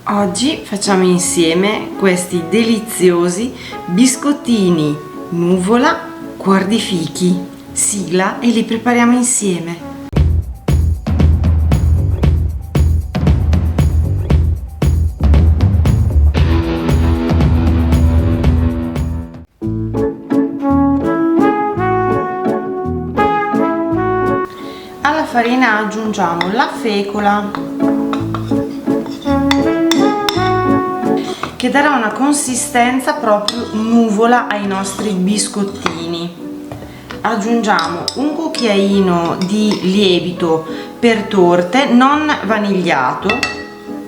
Oggi facciamo insieme questi deliziosi biscottini nuvola cuor di fichi. Sigla e li prepariamo insieme. Alla farina aggiungiamo la fecola, che darà una consistenza proprio nuvola ai nostri biscottini. Aggiungiamo un cucchiaino di lievito per torte non vanigliato.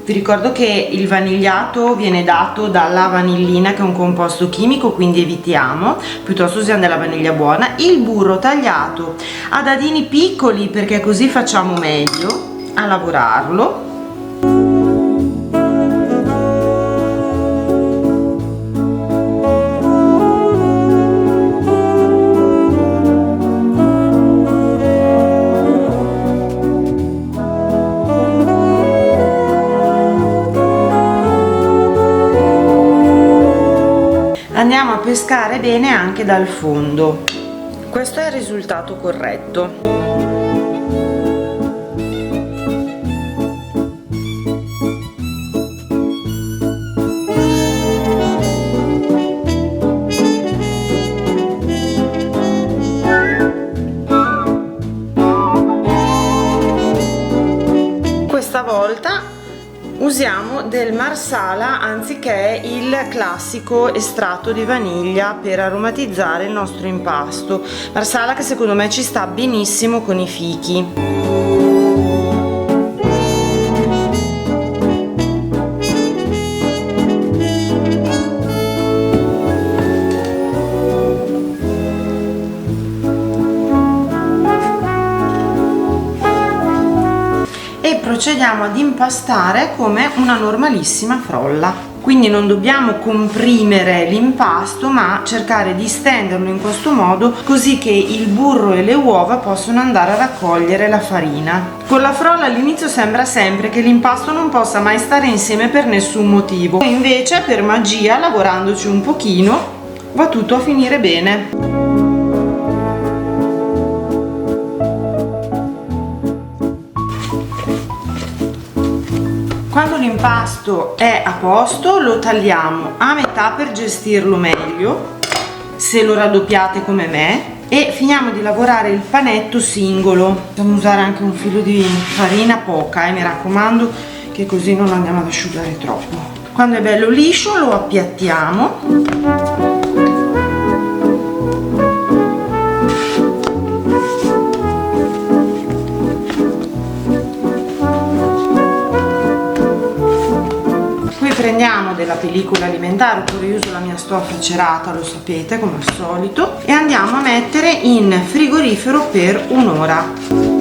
Vi ricordo che il vanigliato viene dato dalla vanillina, che è un composto chimico, quindi evitiamo, piuttosto usiamo della vaniglia buona. Il burro tagliato a dadini piccoli, perché così facciamo meglio a lavorarlo. Andiamo a pescare bene anche dal fondo. Questo è il risultato corretto. Questa volta usiamo del Marsala anziché il classico estratto di vaniglia per aromatizzare il nostro impasto. Marsala che secondo me ci sta benissimo con i fichi. Procediamo ad impastare come una normalissima frolla, quindi non dobbiamo comprimere l'impasto ma cercare di stenderlo in questo modo, così che il burro e le uova possono andare a raccogliere la farina. Con la frolla all'inizio sembra sempre che l'impasto non possa mai stare insieme per nessun motivo, invece per magia, lavorandoci un pochino, va tutto a finire bene. Quando l'impasto è a posto lo tagliamo a metà per gestirlo meglio, se lo raddoppiate come me, e finiamo di lavorare il panetto singolo. Possiamo usare anche un filo di farina, poca, mi raccomando, che così non lo andiamo ad asciugare troppo. Quando è bello liscio lo appiattiamo. Prendiamo della pellicola alimentare, oppure io uso la mia stoffa cerata, lo sapete, come al solito, e andiamo a mettere in frigorifero per un'ora.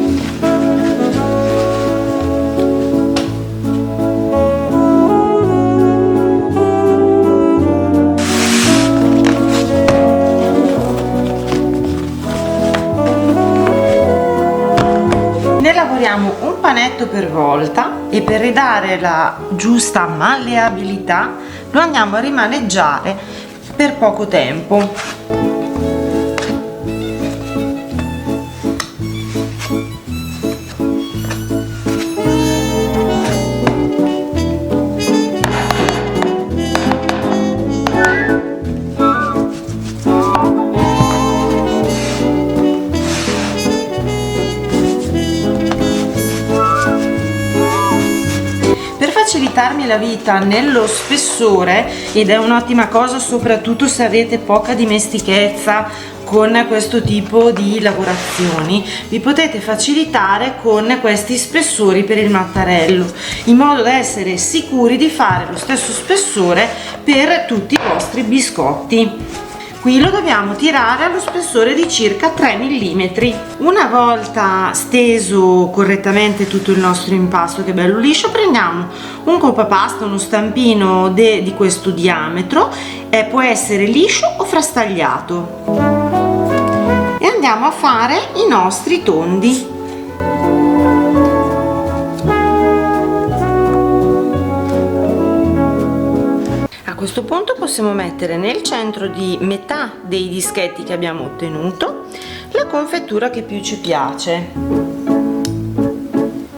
Lavoriamo un panetto per volta e per ridare la giusta malleabilità lo andiamo a rimaneggiare per poco tempo. Facilitarmi la vita nello spessore, ed è un'ottima cosa soprattutto se avete poca dimestichezza con questo tipo di lavorazioni, vi potete facilitare con questi spessori per il mattarello, in modo da essere sicuri di fare lo stesso spessore per tutti i vostri biscotti. Qui lo dobbiamo tirare allo spessore di circa 3 mm. Una volta steso correttamente tutto il nostro impasto, che è bello liscio, prendiamo un coppapasta, uno stampino di questo diametro, può essere liscio o frastagliato, e andiamo a fare i nostri tondi. questo punto possiamo mettere nel centro di metà dei dischetti che abbiamo ottenuto la confettura che più ci piace.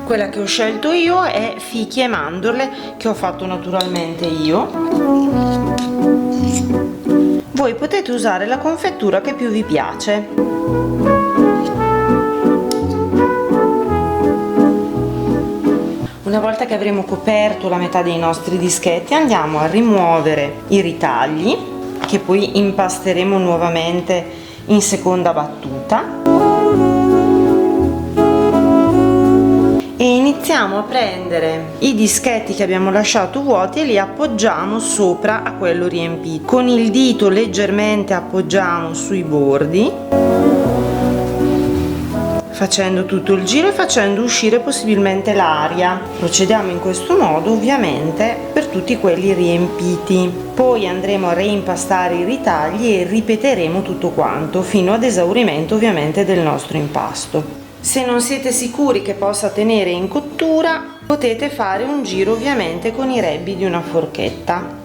Quella che ho scelto io è fichi e mandorle, che ho fatto naturalmente io. Voi potete usare la confettura che più vi piace. Una volta che avremo coperto la metà dei nostri dischetti, andiamo a rimuovere i ritagli, che poi impasteremo nuovamente in seconda battuta, e iniziamo a prendere i dischetti che abbiamo lasciato vuoti e li appoggiamo sopra a quello riempito. Con il dito leggermente appoggiamo sui bordi, facendo tutto il giro e facendo uscire possibilmente l'aria. Procediamo in questo modo ovviamente per tutti quelli riempiti. Poi andremo a reimpastare i ritagli e ripeteremo tutto quanto fino ad esaurimento ovviamente del nostro impasto. Se non siete sicuri che possa tenere in cottura, potete fare un giro ovviamente con i rebbi di una forchetta.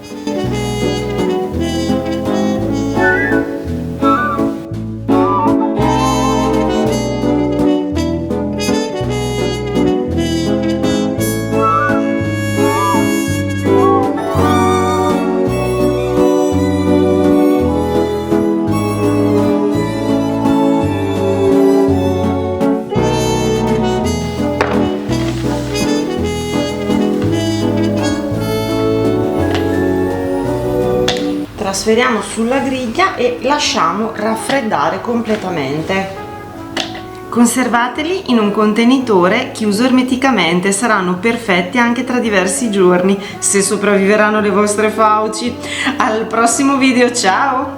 Trasferiamo sulla griglia e lasciamo raffreddare completamente. Conservateli in un contenitore chiuso ermeticamente, saranno perfetti anche tra diversi giorni, se sopravviveranno le vostre fauci. Al prossimo video, ciao!